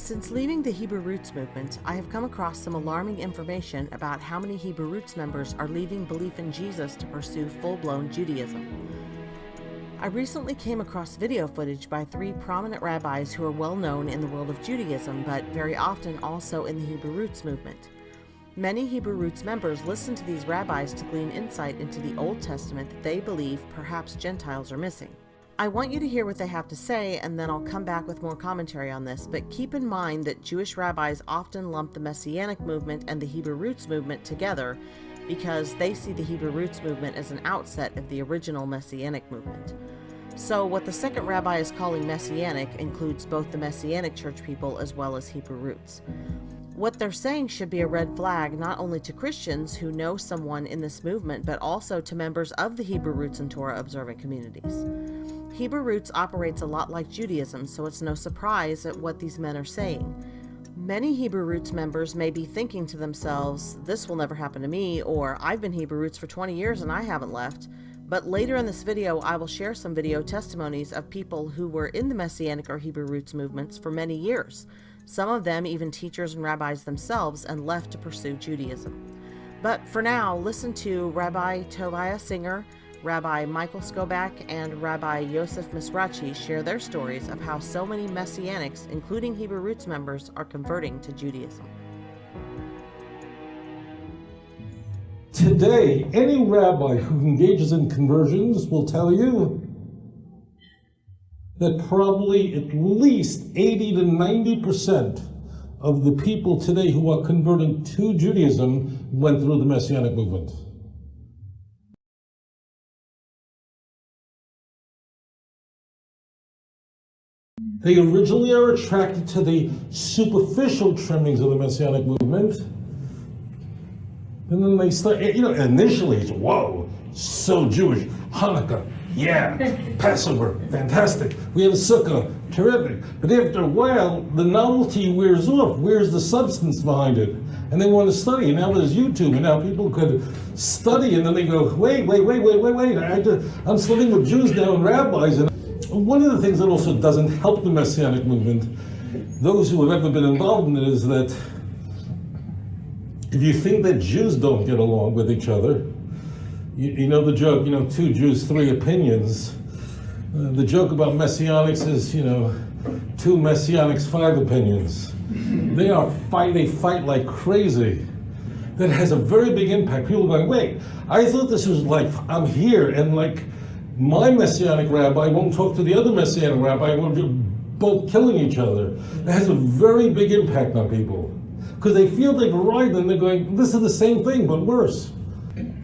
Since leaving the Hebrew Roots movement, I have come across some alarming information about how many Hebrew Roots members are leaving belief in Jesus to pursue full-blown Judaism. I recently came across video footage by 3 prominent rabbis who are well known in the world of Judaism, but very often also in the Hebrew Roots movement. Many Hebrew Roots members listen to these rabbis to glean insight into the Old Testament that they believe perhaps Gentiles are missing. I want you to hear what they have to say, and then I'll come back with more commentary on this, but keep in mind that Jewish rabbis often lump the Messianic movement and the Hebrew Roots movement together because they see the Hebrew Roots movement as an outset of the original Messianic movement. So what the second rabbi is calling Messianic includes both the Messianic church people as well as Hebrew Roots. What they're saying should be a red flag not only to Christians who know someone in this movement, but also to members of the Hebrew Roots and Torah observant communities. Hebrew Roots operates a lot like Judaism, so it's no surprise at what these men are saying. Many Hebrew Roots members may be thinking to themselves, this will never happen to me, or I've been Hebrew Roots for 20 years and I haven't left. But later in this video, I will share some video testimonies of people who were in the Messianic or Hebrew Roots movements for many years. Some of them even teachers and rabbis themselves, and left to pursue Judaism. But for now, listen to Rabbi Tovia Singer, Rabbi Michael Skobach, and Rabbi Yosef Misrachi share their stories of how so many Messianics, including Hebrew Roots members, are converting to Judaism. Today, any rabbi who engages in conversions will tell you that probably at least 80 to 90% of the people today who are converting to Judaism went through the Messianic movement. They originally are attracted to the superficial trimmings of the Messianic movement, and then they start, initially it's, whoa, so Jewish. Hanukkah, yeah. Passover, fantastic. We have a Sukkah, terrific. But after a while, the novelty wears off. Where's the substance behind it? And they want to study. And now there's YouTube, and now people could study, and then they go, wait. I'm studying with Jews now and rabbis. And one of the things that also doesn't help the Messianic movement, those who have ever been involved in it, is that if you think that Jews don't get along with each other, you know the joke, 2 Jews, 3 opinions. The joke about Messianics is, 2 Messianics, 5 opinions. They fight like crazy. That has a very big impact. People are going, wait, I thought this was like, I'm here, and like, my Messianic rabbi won't talk to the other Messianic rabbi, we're both killing each other. It has a very big impact on people. Because they feel they've arrived and they're going, this is the same thing, but worse.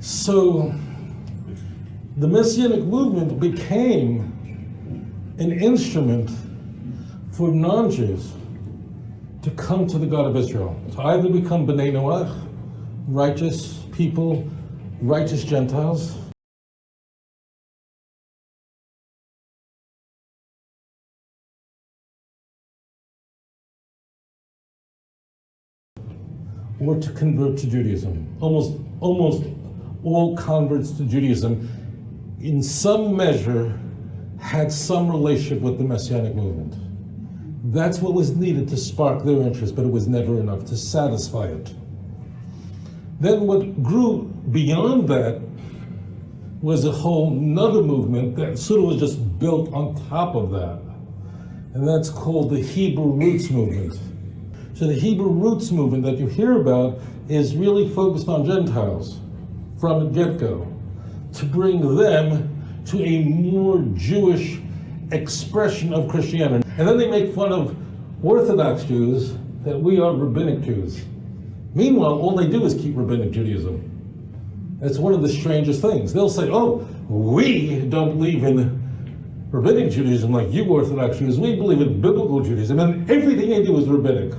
So the Messianic movement became an instrument for non-Jews to come to the God of Israel, to either become B'nai Noach, righteous people, righteous Gentiles, or to convert to Judaism. Almost all converts to Judaism, in some measure, had some relationship with the Messianic movement. That's what was needed to spark their interest, but it was never enough to satisfy it. Then what grew beyond that was a whole nother movement that sort of was just built on top of that. And that's called the Hebrew Roots movement. So the Hebrew Roots movement that you hear about is really focused on Gentiles from the get-go, to bring them to a more Jewish expression of Christianity. And then they make fun of Orthodox Jews that we are rabbinic Jews. Meanwhile, all they do is keep rabbinic Judaism. That's one of the strangest things. They'll say, oh, we don't believe in rabbinic Judaism like you Orthodox Jews. We believe in biblical Judaism, and everything they do is rabbinic.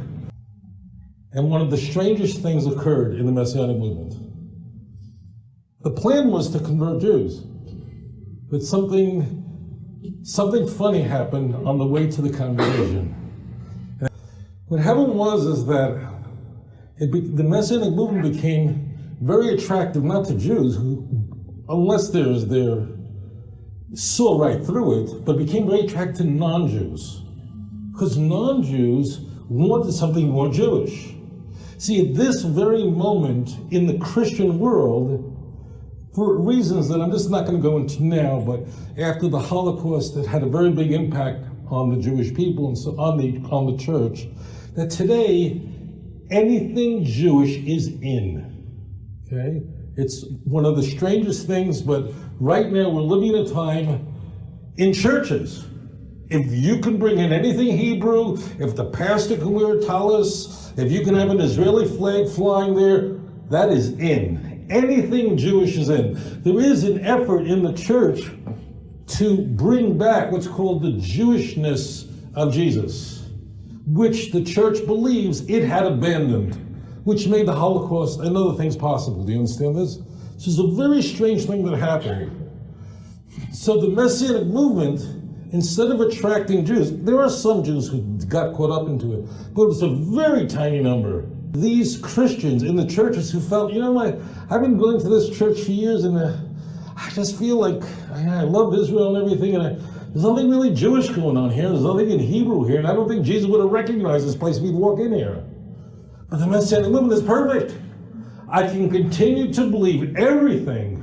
And one of the strangest things occurred in the Messianic movement. The plan was to convert Jews, but something funny happened on the way to the conversion. And what happened is that the Messianic movement became very attractive, not to Jews, who, unless they're saw right through it, but became very attracted to non-Jews. Because non-Jews wanted something more Jewish. See, at this very moment in the Christian world, for reasons that I'm just not going to go into now, but after the Holocaust, that had a very big impact on the Jewish people and so on the church, that today anything Jewish is in. Okay, it's one of the strangest things, but right now we're living in a time in churches. If you can bring in anything Hebrew, if the pastor can wear a tallis, if you can have an Israeli flag flying there, that is in. Anything Jewish is in. There is an effort in the church to bring back what's called the Jewishness of Jesus, which the church believes it had abandoned, which made the Holocaust and other things possible. Do you understand this? This is a very strange thing that happened. So the Messianic movement, instead of attracting Jews, there are some Jews who got caught up into it, but it was a very tiny number. These Christians in the churches who felt, I've been going to this church for years and I just feel like I love Israel and everything, and there's nothing really Jewish going on here. There's nothing in Hebrew here, and I don't think Jesus would have recognized this place if he'd walk in here. But the Messianic movement is perfect. I can continue to believe everything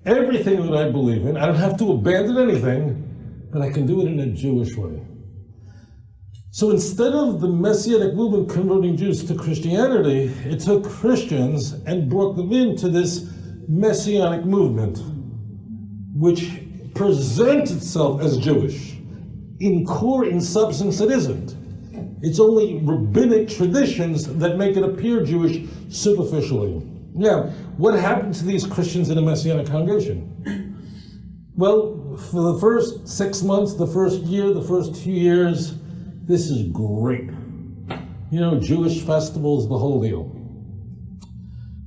that I believe in. I don't have to abandon anything, but I can do it in a Jewish way. So instead of the Messianic movement converting Jews to Christianity, it took Christians and brought them into this Messianic movement, which presents itself as Jewish. In core, in substance, it isn't. It's only rabbinic traditions that make it appear Jewish superficially. Now, what happened to these Christians in a Messianic congregation? Well, for the first 6 months, the first year, the first 2 years, this is great. Jewish festivals, the whole deal.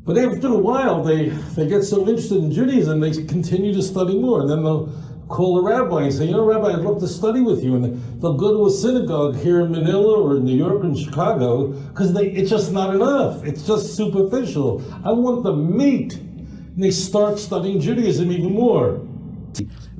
But after a while, they get so interested in Judaism, they continue to study more. And then they'll call a rabbi and say, Rabbi, I'd love to study with you. And they'll go to a synagogue here in Manila or in New York or in Chicago, because it's just not enough. It's just superficial. I want the meat. And they start studying Judaism even more.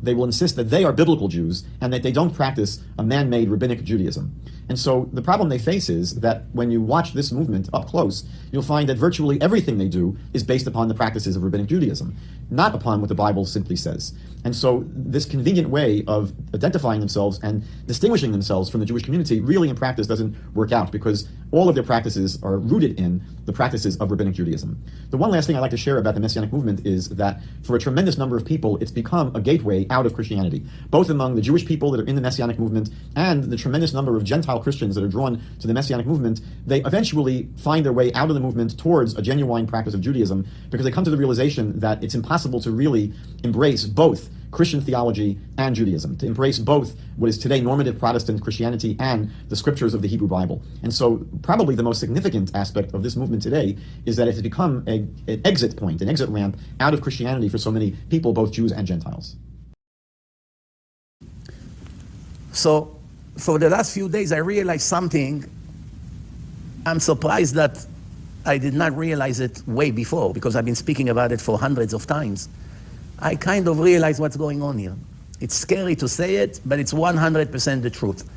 They will insist that they are biblical Jews and that they don't practice a man-made rabbinic Judaism. And so the problem they face is that when you watch this movement up close, you'll find that virtually everything they do is based upon the practices of rabbinic Judaism, not upon what the Bible simply says. And so this convenient way of identifying themselves and distinguishing themselves from the Jewish community really in practice doesn't work out, because all of their practices are rooted in the practices of rabbinic Judaism. The one last thing I'd like to share about the Messianic movement is that for a tremendous number of people, it's become a gateway out of Christianity, both among the Jewish people that are in the Messianic movement and the tremendous number of Gentile Christians that are drawn to the Messianic movement. They eventually find their way out of the movement towards a genuine practice of Judaism, because they come to the realization that it's impossible to really embrace both Christian theology and Judaism, to embrace both what is today normative Protestant Christianity and the scriptures of the Hebrew Bible. And so probably the most significant aspect of this movement today is that it has become an exit point, an exit ramp out of Christianity for so many people, both Jews and Gentiles. So for the last few days, I realized something. I'm surprised that I did not realize it way before, because I've been speaking about it for hundreds of times. I kind of realize what's going on here. It's scary to say it, but it's 100% the truth.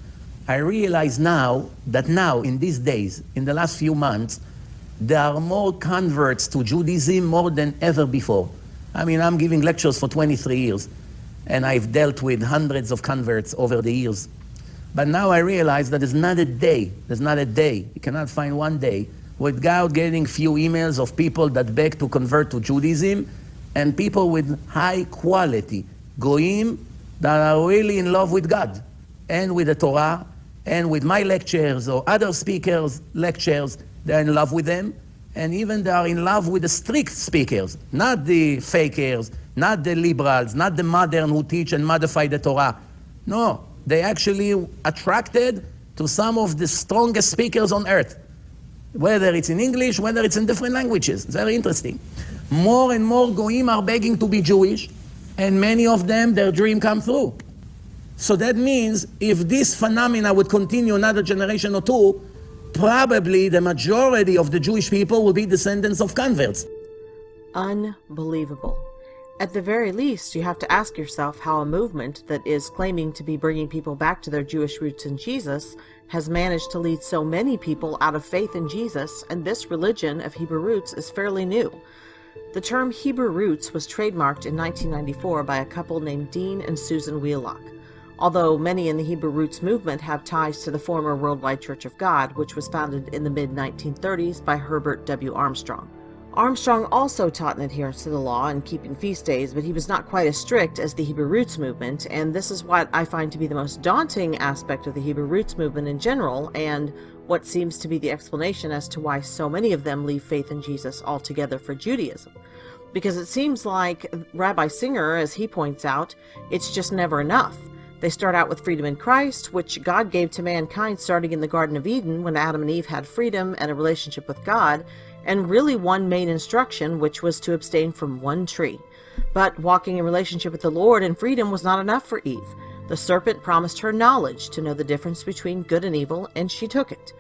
I realize now that in these days, in the last few months, there are more converts to Judaism more than ever before. I mean, I'm giving lectures for 23 years, and I've dealt with hundreds of converts over the years. But now I realize that there's not a day, you cannot find one day, without getting few emails of people that beg to convert to Judaism, and people with high quality, goyim, that are really in love with God, and with the Torah, and with my lectures or other speakers' lectures. They're in love with them, and even they are in love with the strict speakers, not the fakers, not the liberals, not the modern who teach and modify the Torah. No, they actually attracted to some of the strongest speakers on earth, whether it's in English, whether it's in different languages. It's very interesting. More and more goyim are begging to be Jewish, and many of them, their dream come through. So that means if this phenomena would continue another generation or two, probably the majority of the Jewish people will be descendants of converts. Unbelievable. At the very least, you have to ask yourself how a movement that is claiming to be bringing people back to their Jewish roots in Jesus has managed to lead so many people out of faith in Jesus, and this religion of Hebrew roots is fairly new. The term Hebrew roots was trademarked in 1994 by a couple named Dean and Susan Wheelock, although many in the Hebrew roots movement have ties to the former Worldwide Church of God, which was founded in the mid-1930s by Herbert W. Armstrong. Armstrong also taught an adherence to the law and keeping feast days, but he was not quite as strict as the Hebrew roots movement, and this is what I find to be the most daunting aspect of the Hebrew roots movement in general, and what seems to be the explanation as to why so many of them leave faith in Jesus altogether for Judaism. Because it seems like Rabbi Singer, as he points out, it's just never enough. They start out with freedom in Christ, which God gave to mankind starting in the Garden of Eden when Adam and Eve had freedom and a relationship with God, and really one main instruction, which was to abstain from one tree. But walking in relationship with the Lord and freedom was not enough for Eve. The serpent promised her knowledge to know the difference between good and evil, and she took it.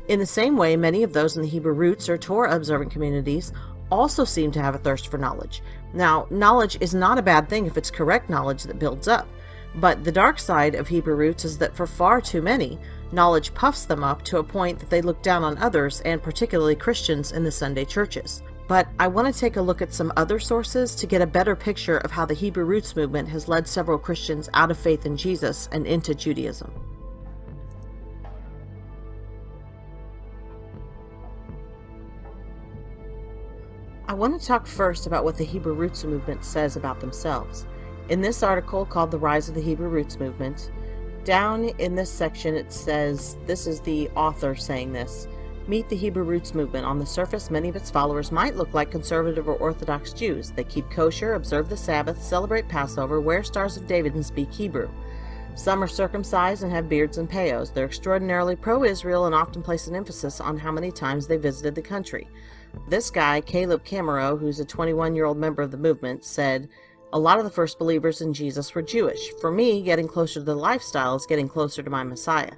In the same way, many of those in the Hebrew roots or Torah-observant communities also seem to have a thirst for knowledge. Now, knowledge is not a bad thing if it's correct knowledge that builds up. But the dark side of Hebrew roots is that for far too many, knowledge puffs them up to a point that they look down on others, and particularly Christians in the Sunday churches. But I want to take a look at some other sources to get a better picture of how the Hebrew roots movement has led several Christians out of faith in Jesus and into Judaism. I want to talk first about what the Hebrew roots movement says about themselves. In this article called The Rise of the Hebrew Roots Movement, down in this section it says, this is the author saying this, "Meet the Hebrew Roots Movement. On the surface, many of its followers might look like conservative or Orthodox Jews. They keep kosher, observe the Sabbath, celebrate Passover, wear Stars of David, and speak Hebrew. Some are circumcised and have beards and payos. They're extraordinarily pro-Israel and often place an emphasis on how many times they visited the country." This guy, Caleb Camero, who's a 21-year-old member of the movement, said, "A lot of the first believers in Jesus were Jewish. For me, getting closer to the lifestyle is getting closer to my Messiah."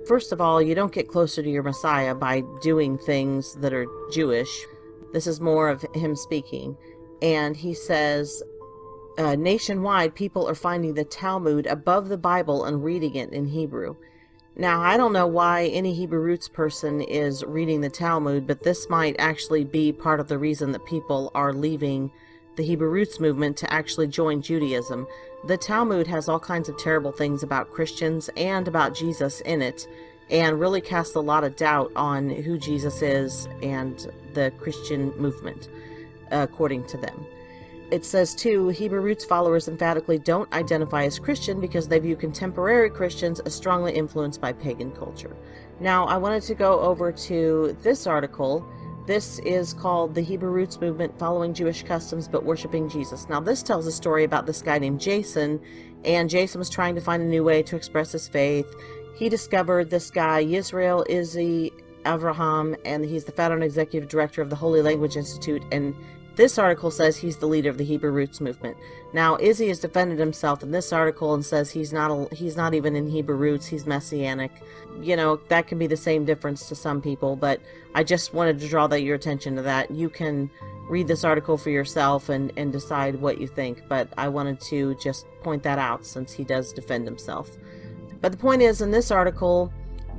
First of all, you don't get closer to your Messiah by doing things that are Jewish. This is more of him speaking. And he says, nationwide, people are finding the Talmud above the Bible and reading it in Hebrew. Now, I don't know why any Hebrew roots person is reading the Talmud, but this might actually be part of the reason that people are leaving the Hebrew roots movement to actually join Judaism. The Talmud has all kinds of terrible things about Christians and about Jesus in it, and really casts a lot of doubt on who Jesus is and the Christian movement, according to them. It says, too, Hebrew roots followers emphatically don't identify as Christian because they view contemporary Christians as strongly influenced by pagan culture. Now, I wanted to go over to this article. This is called The Hebrew Roots Movement Following Jewish Customs But Worshipping Jesus. Now, this tells a story about this guy named Jason, and Jason was trying to find a new way to express his faith. He discovered this guy, Yisrael Izzy Avraham, and he's the founder and executive director of the Holy Language Institute, and this article says he's the leader of the Hebrew Roots Movement. Now, Izzy has defended himself in this article and says he's not even in Hebrew Roots, he's Messianic. You know, that can be the same difference to some people, but I just wanted to draw your attention to that. You can read this article for yourself and decide what you think, but I wanted to just point that out since he does defend himself. But the point is, in this article,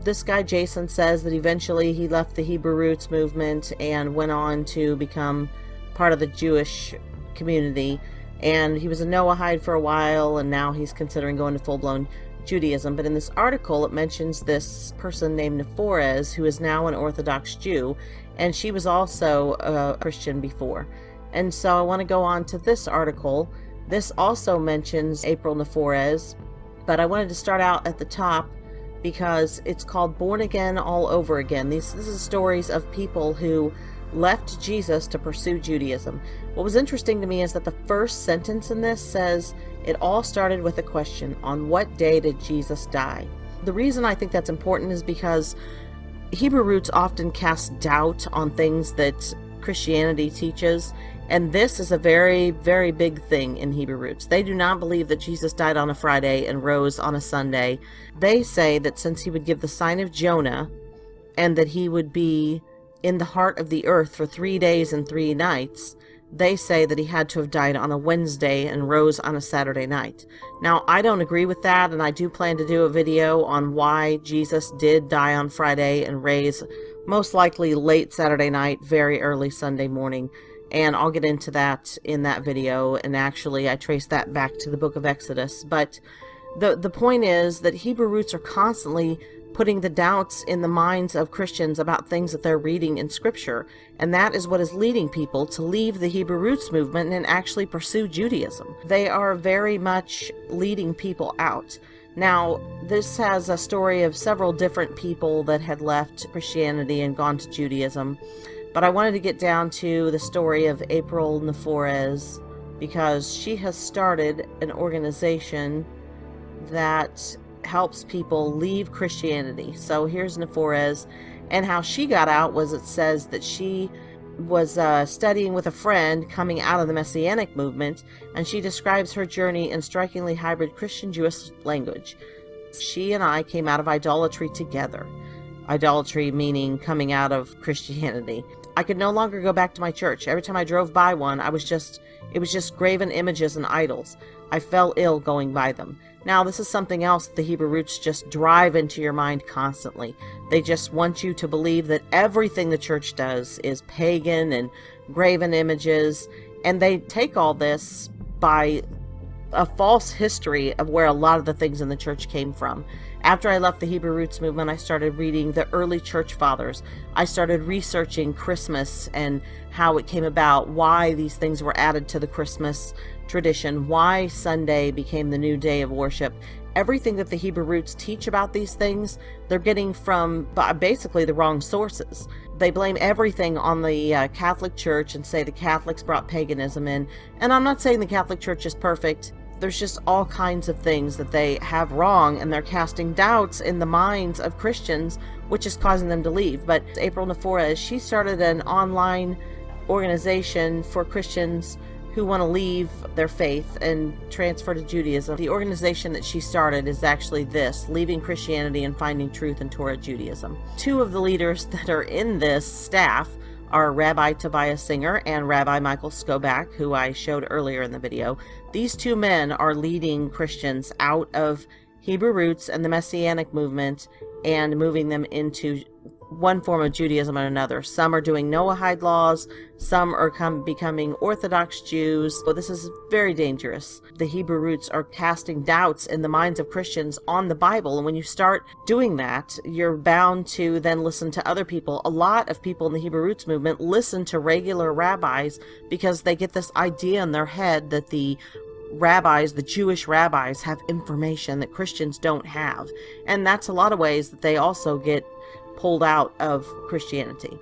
this guy Jason says that eventually he left the Hebrew Roots Movement and went on to become part of the Jewish community, and he was a Noahide for a while, and now he's considering going to full-blown Judaism. But in this article, it mentions this person named Nephores, who is now an Orthodox Jew, and she was also a Christian before. And so I want to go on to this article. This also mentions April Nephores, but I wanted to start out at the top because it's called Born Again All Over Again. This is stories of people who left Jesus to pursue Judaism. What was interesting to me is that the first sentence in this says, it all started with a question, on what day did Jesus die? The reason I think that's important is because Hebrew roots often cast doubt on things that Christianity teaches, and this is a very, very big thing in Hebrew roots. They do not believe that Jesus died on a Friday and rose on a Sunday. They say that since he would give the sign of Jonah, and that he would be in the heart of the earth for 3 days and 3 nights, They say that he had to have died on a Wednesday and rose on a Saturday night. Now, I don't agree with that, and I do plan to do a video on why Jesus did die on Friday and raise most likely late Saturday night, very early Sunday morning. And I'll get into that in that video, and actually I trace that back to the book of Exodus. But the point is that Hebrew roots are constantly putting the doubts in the minds of Christians about things that they're reading in Scripture. And that is what is leading people to leave the Hebrew roots movement and actually pursue Judaism. They are very much leading people out. Now, this has a story of several different people that had left Christianity and gone to Judaism. But I wanted to get down to the story of April Neforez because she has started an organization that helps people leave Christianity. So here's Neforez, and how she got out was, it says that she was studying with a friend coming out of the Messianic movement, and she describes her journey in strikingly hybrid Christian-Jewish language. She and I came out of idolatry together. Idolatry meaning coming out of Christianity. I could no longer go back to my church. Every time I drove by one, it was just graven images and idols. I fell ill going by them. Now, this is something else the Hebrew roots just drive into your mind constantly. They just want you to believe that everything the church does is pagan and graven images, and they take all this by a false history of where a lot of the things in the church came from. After I left the Hebrew roots movement, I started reading the early church fathers. I started researching Christmas and how it came about, why these things were added to the Christmas tradition, why Sunday became the new day of worship. Everything that the Hebrew roots teach about these things, they're getting from basically the wrong sources. They blame everything on the Catholic Church and say the Catholics brought paganism in. And I'm not saying the Catholic Church is perfect. There's just all kinds of things that they have wrong, and they're casting doubts in the minds of Christians, which is causing them to leave. But April Neforez, she started an online organization for Christians who want to leave their faith and transfer to Judaism. The organization that she started is actually this, Leaving Christianity and Finding Truth in Torah Judaism. Two of the leaders that are in this staff are Rabbi Tobias Singer and Rabbi Michael Skobach, who I showed earlier in the video. These two men are leading Christians out of Hebrew roots and the Messianic movement and moving them into one form of Judaism or another. Some are doing Noahide laws, some are becoming Orthodox Jews. So this is very dangerous. The Hebrew roots are casting doubts in the minds of Christians on the Bible, and when you start doing that, you're bound to then listen to other people. A lot of people in the Hebrew roots movement listen to regular rabbis because they get this idea in their head that the rabbis, the Jewish rabbis, have information that Christians don't have. And that's a lot of ways that they also get pulled out of Christianity.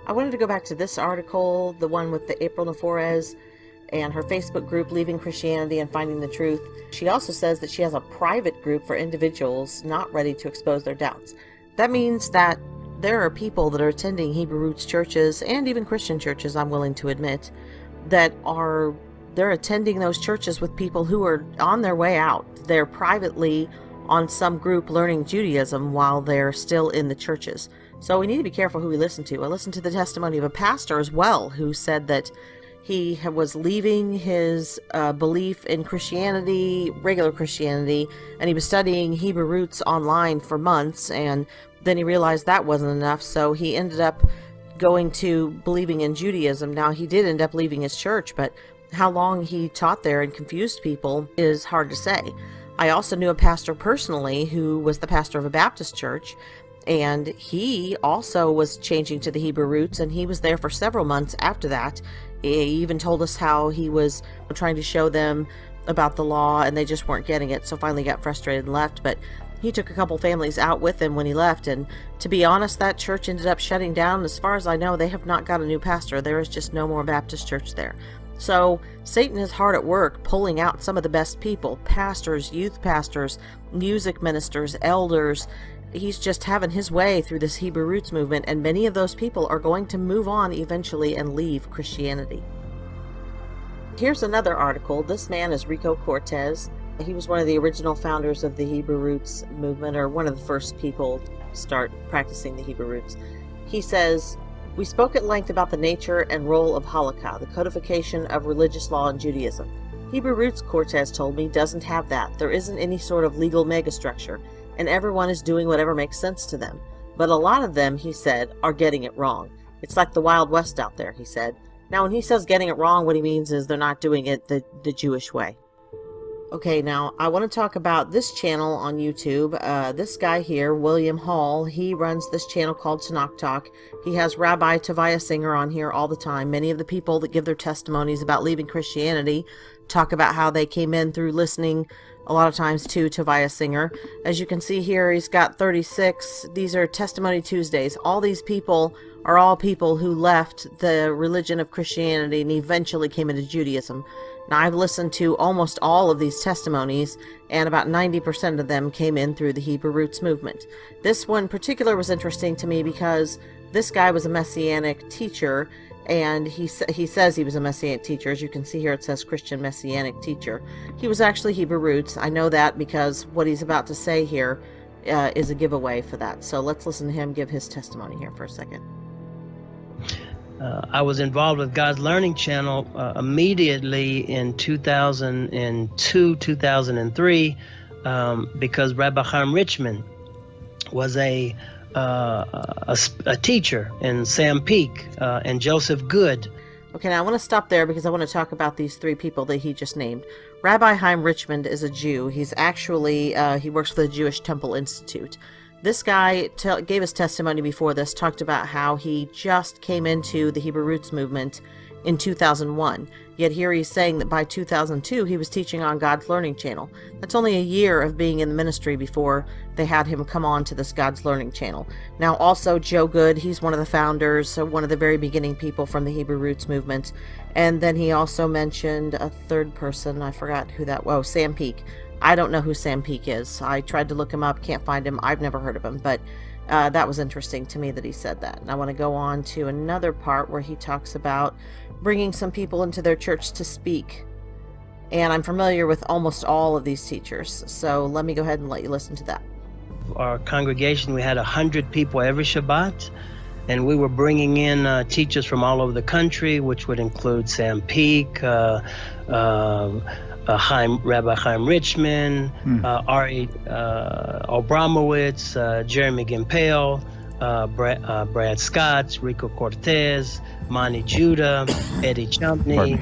I wanted to go back to this article, the one with the April Neforez and her Facebook group, Leaving Christianity and Finding the Truth. She also says that she has a private group for individuals not ready to expose their doubts. That means that there are people that are attending Hebrew roots churches and even Christian churches, I'm willing to admit, they're attending those churches with people who are on their way out. They're privately on some group learning Judaism while they're still in the churches. So we need to be careful who we listen to. I listened to the testimony of a pastor as well who said that he was leaving his belief in Christianity, regular Christianity, and he was studying Hebrew roots online for months, and then he realized that wasn't enough, so he ended up going to believing in Judaism. Now, he did end up leaving his church, but how long he taught there and confused people is hard to say. I also knew a pastor personally who was the pastor of a Baptist church, and he also was changing to the Hebrew roots, and he was there for several months after that. He even told us how he was trying to show them about the law, and they just weren't getting it, so finally got frustrated and left. But he took a couple families out with him when he left, and to be honest, that church ended up shutting down. As far as I know, they have not got a new pastor. There is just no more Baptist church there. So Satan is hard at work pulling out some of the best people, pastors, youth pastors, music ministers, elders. He's just having his way through this Hebrew roots movement, and many of those people are going to move on eventually and leave Christianity. Here's another article. This man is Rico Cortez. He was one of the original founders of the Hebrew roots movement, or one of the first people to start practicing the Hebrew roots. He says, We spoke at length about the nature and role of halakha, the codification of religious law in Judaism. Hebrew Roots, Cortez told me, doesn't have that. There isn't any sort of legal megastructure, and everyone is doing whatever makes sense to them. But a lot of them, he said, are getting it wrong. It's like the Wild West out there, he said. Now, when he says getting it wrong, what he means is they're not doing it the Jewish way. Okay, now I want to talk about this channel on YouTube. This guy here, William Hall, he runs this channel called Tanakh Talk. He has Rabbi Tovia Singer on here all the time. Many of the people that give their testimonies about leaving Christianity talk about how they came in through listening a lot of times to Tovia Singer. As you can see here, he's got 36. These are Testimony Tuesdays. All these people are all people who left the religion of Christianity and eventually came into Judaism. Now, I've listened to almost all of these testimonies, and about 90% of them came in through the Hebrew Roots movement. This one in particular was interesting to me because this guy was a Messianic teacher, and he says he was a Messianic teacher. As you can see here, it says Christian Messianic teacher. He was actually Hebrew Roots. I know that because what he's about to say here is a giveaway for that. So let's listen to him give his testimony here for a second. I was involved with God's Learning Channel immediately in 2002, 2003, because Rabbi Chaim Richmond was a teacher, and Sam Peake and Joseph Good. Okay, now I want to stop there because I want to talk about these three people that he just named. Rabbi Chaim Richmond is a Jew. He's actually, he works for the Jewish Temple Institute. This guy gave his testimony before this, talked about how he just came into the Hebrew Roots movement in 2001. Yet here he's saying that by 2002 he was teaching on God's Learning Channel. That's only a year of being in the ministry before they had him come on to this God's Learning Channel. Now also Joe Good, he's one of the founders, so one of the very beginning people from the Hebrew Roots movement. And then he also mentioned a third person, I forgot who that was, Sam Peake. I don't know who Sam Peake is. I tried to look him up, can't find him. I've never heard of him, but that was interesting to me that he said that. And I want to go on to another part where he talks about bringing some people into their church to speak. And I'm familiar with almost all of these teachers, so let me go ahead and let you listen to that. Our congregation, we had 100 people every Shabbat, and we were bringing in teachers from all over the country, which would include Sam Peake, Rabbi Chaim Richmond, Ari Abramowitz, Jeremy Gimpel, Brad Scott, Rico Cortez, Monty Judah, Eddie Chumpney.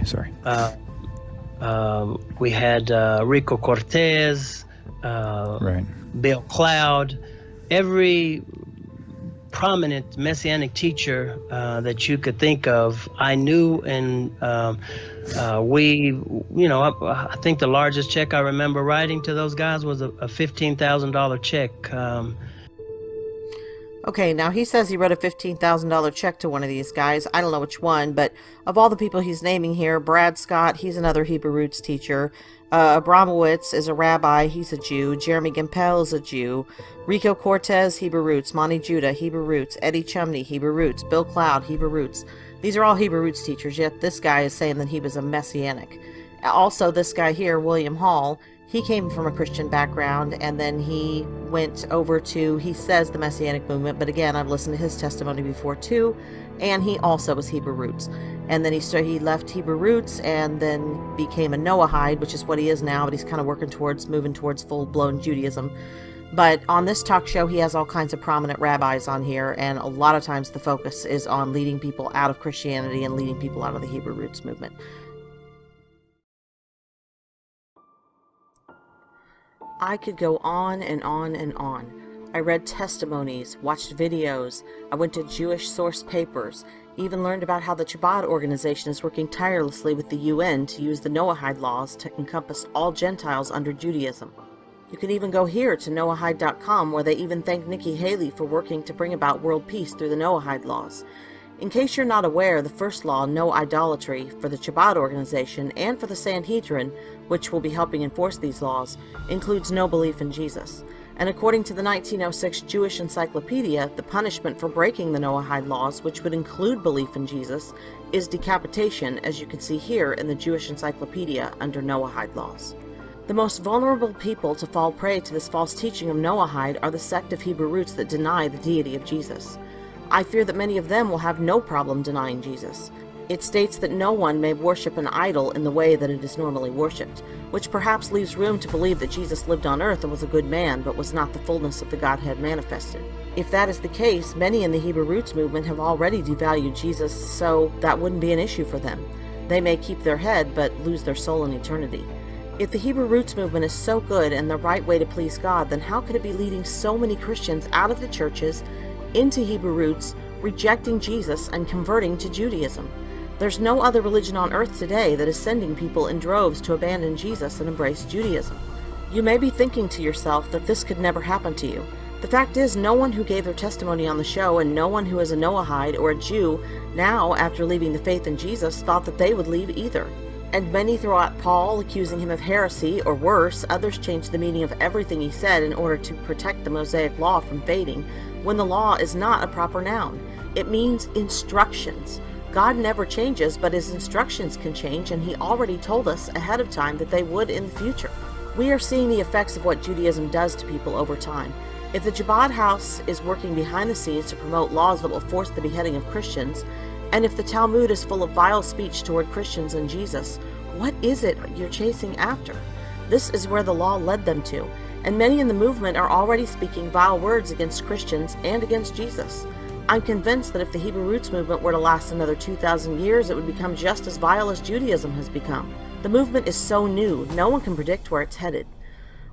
We had Rico Cortez, Bill Cloud, every prominent Messianic teacher that you could think of, I knew, and I think the largest check I remember writing to those guys was a $15,000 check. Okay, now he says he wrote a $15,000 check to one of these guys. I don't know which one, but of all the people he's naming here, Brad Scott, he's another Hebrew Roots teacher. Abramowitz is a rabbi, he's a Jew. Jeremy Gimpel is a Jew. Rico Cortez, Hebrew Roots. Monty Judah, Hebrew Roots. Eddie Chumney, Hebrew Roots. Bill Cloud, Hebrew Roots. These are all Hebrew Roots teachers, yet this guy is saying that he was a Messianic. Also, this guy here, William Hall, he came from a Christian background, and then he went over to, he says, the Messianic movement, but again, I've listened to his testimony before too, and he also was Hebrew Roots. And then he left Hebrew Roots and then became a Noahide, which is what he is now, but he's kind of moving towards full-blown Judaism. But on this talk show, he has all kinds of prominent rabbis on here, and a lot of times the focus is on leading people out of Christianity and leading people out of the Hebrew Roots movement. I could go on and on and on. I read testimonies, watched videos, I went to Jewish source papers, even learned about how the Chabad organization is working tirelessly with the UN to use the Noahide laws to encompass all Gentiles under Judaism. You can even go here to Noahide.com, where they even thank Nikki Haley for working to bring about world peace through the Noahide laws. In case you're not aware, the first law, no idolatry, for the Chabad organization and for the Sanhedrin, which will be helping enforce these laws, includes no belief in Jesus. And according to the 1906 Jewish Encyclopedia, the punishment for breaking the Noahide laws, which would include belief in Jesus, is decapitation, as you can see here in the Jewish Encyclopedia under Noahide laws. The most vulnerable people to fall prey to this false teaching of Noahide are the sect of Hebrew Roots that deny the deity of Jesus. I fear that many of them will have no problem denying Jesus. It states that no one may worship an idol in the way that it is normally worshipped, which perhaps leaves room to believe that Jesus lived on earth and was a good man, but was not the fullness of the Godhead manifested. If that is the case, many in the Hebrew Roots movement have already devalued Jesus, so that wouldn't be an issue for them. They may keep their head, but lose their soul in eternity. If the Hebrew Roots movement is so good and the right way to please God, then how could it be leading so many Christians out of the churches, into Hebrew Roots, rejecting Jesus and converting to Judaism? There's no other religion on earth today that is sending people in droves to abandon Jesus and embrace Judaism. You may be thinking to yourself that this could never happen to you. The fact is, no one who gave their testimony on the show and no one who is a Noahide or a Jew now, after leaving the faith in Jesus, thought that they would leave either. And many throw out Paul, accusing him of heresy, or worse, others change the meaning of everything he said in order to protect the Mosaic law from fading, when the law is not a proper noun. It means instructions. God never changes, but his instructions can change, and he already told us ahead of time that they would in the future. We are seeing the effects of what Judaism does to people over time. If the Chabad House is working behind the scenes to promote laws that will force the beheading of Christians, and if the Talmud is full of vile speech toward Christians and Jesus, what is it you're chasing after? This is where the law led them to, and many in the movement are already speaking vile words against Christians and against Jesus. I'm convinced that if the Hebrew Roots movement were to last another 2,000 years, it would become just as vile as Judaism has become. The movement is so new, no one can predict where it's headed.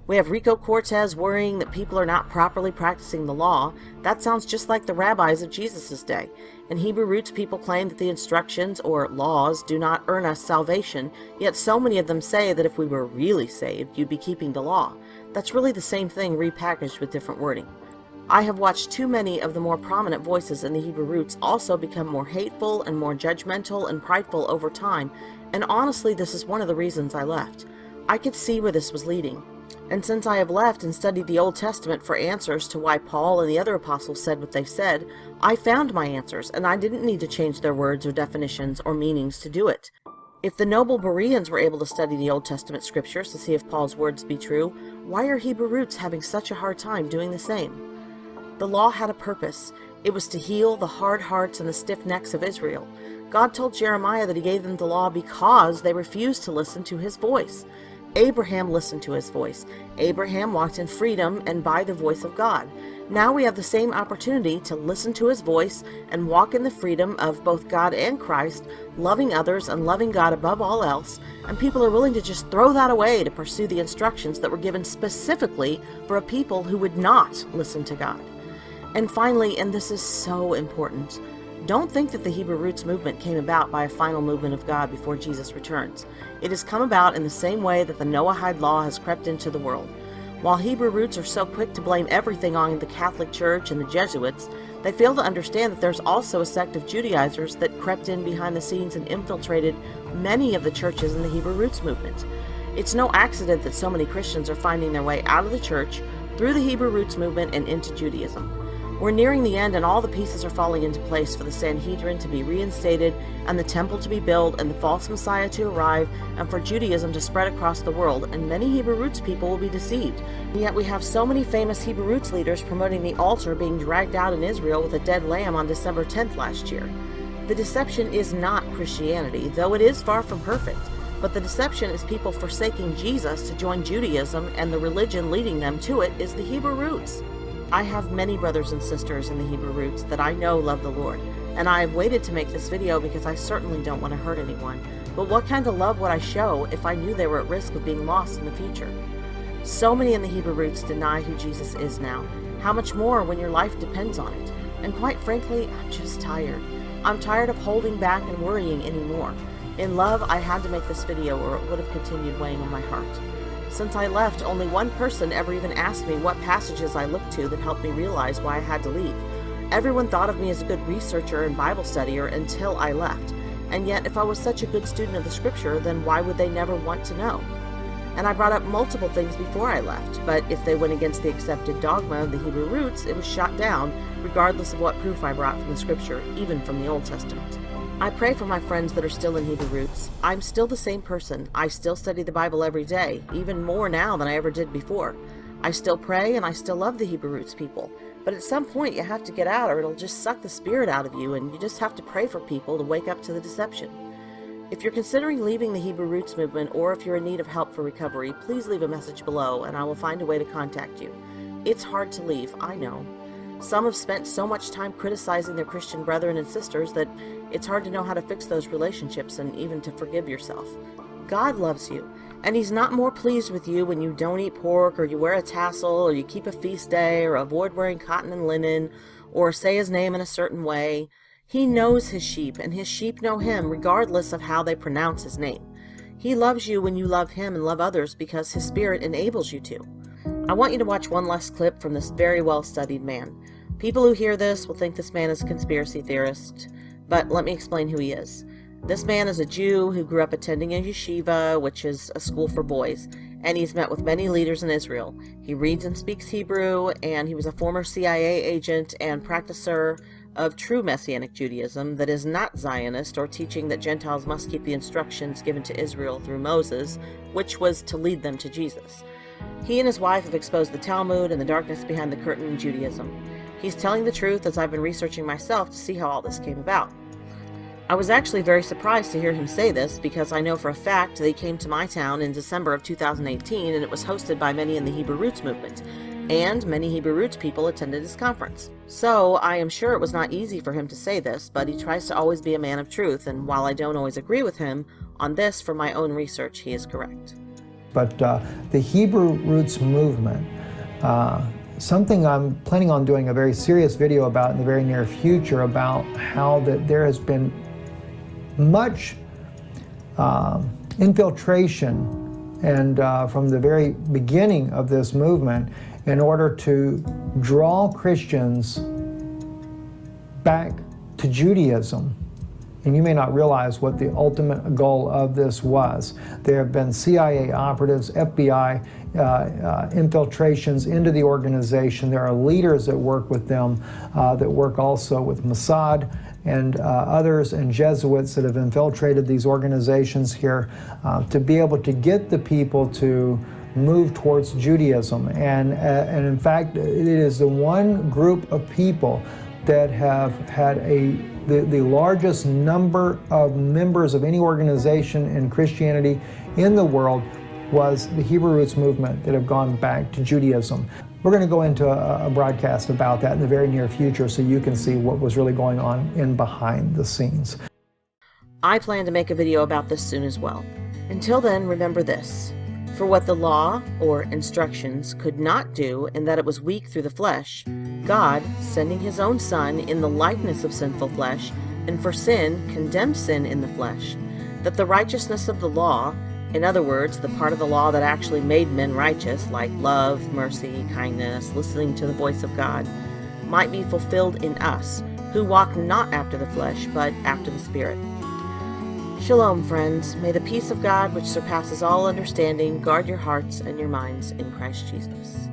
We have Rico Cortez worrying that people are not properly practicing the law. That sounds just like the rabbis of Jesus' day. And Hebrew Roots people claim that the instructions, or laws, do not earn us salvation, yet so many of them say that if we were really saved, you'd be keeping the law. That's really the same thing repackaged with different wording. I have watched too many of the more prominent voices in the Hebrew Roots also become more hateful and more judgmental and prideful over time, and honestly, this is one of the reasons I left. I could see where this was leading. And since I have left and studied the Old Testament for answers to why Paul and the other apostles said what they said, I found my answers, and I didn't need to change their words or definitions or meanings to do it. If the noble Bereans were able to study the Old Testament scriptures to see if Paul's words be true, why are Hebrew Roots having such a hard time doing the same? The law had a purpose. It was to heal the hard hearts and the stiff necks of Israel. God told Jeremiah that he gave them the law because they refused to listen to his voice. Abraham listened to his voice. Abraham walked in freedom and by the voice of God. Now we have the same opportunity to listen to his voice and walk in the freedom of both God and Christ, loving others and loving God above all else, and people are willing to just throw that away to pursue the instructions that were given specifically for a people who would not listen to God. And finally, and this is so important, don't think that the Hebrew Roots movement came about by a final movement of God before Jesus returns. It has come about in the same way that the Noahide law has crept into the world. While Hebrew Roots are so quick to blame everything on the Catholic Church and the Jesuits, they fail to understand that there's also a sect of Judaizers that crept in behind the scenes and infiltrated many of the churches in the Hebrew Roots movement. It's no accident that so many Christians are finding their way out of the church, through the Hebrew Roots movement, and into Judaism. We're nearing the end, and all the pieces are falling into place for the Sanhedrin to be reinstated, and the temple to be built, and the false Messiah to arrive, and for Judaism to spread across the world, and many Hebrew Roots people will be deceived. And yet we have so many famous Hebrew Roots leaders promoting the altar being dragged out in Israel with a dead lamb on December 10th last year. The deception is not Christianity, though it is far from perfect. But the deception is people forsaking Jesus to join Judaism, and the religion leading them to it is the Hebrew Roots. I have many brothers and sisters in the Hebrew Roots that I know love the Lord, and I have waited to make this video because I certainly don't want to hurt anyone. But what kind of love would I show if I knew they were at risk of being lost in the future? So many in the Hebrew Roots deny who Jesus is now. How much more when your life depends on it? And quite frankly, I'm just tired. I'm tired of holding back and worrying anymore. In love, I had to make this video or it would have continued weighing on my heart. Since I left, only one person ever even asked me what passages I looked to that helped me realize why I had to leave. Everyone thought of me as a good researcher and Bible studier until I left. And yet, if I was such a good student of the scripture, then why would they never want to know? And I brought up multiple things before I left, but if they went against the accepted dogma of the Hebrew Roots, it was shot down, regardless of what proof I brought from the scripture, even from the Old Testament. I pray for my friends that are still in Hebrew Roots. I'm still the same person. I still study the Bible every day, even more now than I ever did before. I still pray and I still love the Hebrew roots people, but at some point you have to get out or it'll just suck the spirit out of you, and you just have to pray for people to wake up to the deception. If you're considering leaving the Hebrew Roots movement, or if you're in need of help for recovery, please leave a message below and I will find a way to contact you. It's hard to leave, I know. Some have spent so much time criticizing their Christian brethren and sisters that it's hard to know how to fix those relationships and even to forgive yourself. God loves you, and He's not more pleased with you when you don't eat pork, or you wear a tassel, or you keep a feast day, or avoid wearing cotton and linen, or say His name in a certain way. He knows His sheep, and His sheep know Him regardless of how they pronounce His name. He loves you when you love Him and love others because His Spirit enables you to. I want you to watch one last clip from this very well-studied man. People who hear this will think this man is a conspiracy theorist, but let me explain who he is. This man is a Jew who grew up attending a yeshiva, which is a school for boys, and he's met with many leaders in Israel. He reads and speaks Hebrew, and he was a former CIA agent and practicer of true Messianic Judaism that is not Zionist or teaching that Gentiles must keep the instructions given to Israel through Moses, which was to lead them to Jesus. He and his wife have exposed the Talmud and the darkness behind the curtain in Judaism. He's telling the truth, as I've been researching myself to see how all this came about. I was actually very surprised to hear him say this, because I know for a fact that he came to my town in December of 2018, and it was hosted by many in the Hebrew Roots movement, and many Hebrew Roots people attended his conference. So I am sure it was not easy for him to say this, but he tries to always be a man of truth, and while I don't always agree with him, on this, from my own research, he is correct. But the Hebrew Roots movement, something I'm planning on doing a very serious video about in the very near future, about how that there has been much infiltration and from the very beginning of this movement in order to draw Christians back to Judaism. And you may not realize what the ultimate goal of this was. There have been CIA operatives, FBI infiltrations into the organization. There are leaders that work with them, that work also with Mossad and others, and Jesuits that have infiltrated these organizations here to be able to get the people to move towards Judaism. And in fact, it is the one group of people that have had the largest number of members of any organization in Christianity in the world was the Hebrew Roots movement that have gone back to Judaism. We're going to go into a broadcast about that in the very near future so you can see what was really going on in behind the scenes. I plan to make a video about this soon as well. Until then, remember this. For what the law, or instructions, could not do, in that it was weak through the flesh, God, sending His own Son in the likeness of sinful flesh, and for sin, condemned sin in the flesh, that the righteousness of the law, in other words, the part of the law that actually made men righteous, like love, mercy, kindness, listening to the voice of God, might be fulfilled in us, who walk not after the flesh, but after the Spirit. Shalom, friends. May the peace of God, which surpasses all understanding, guard your hearts and your minds in Christ Jesus.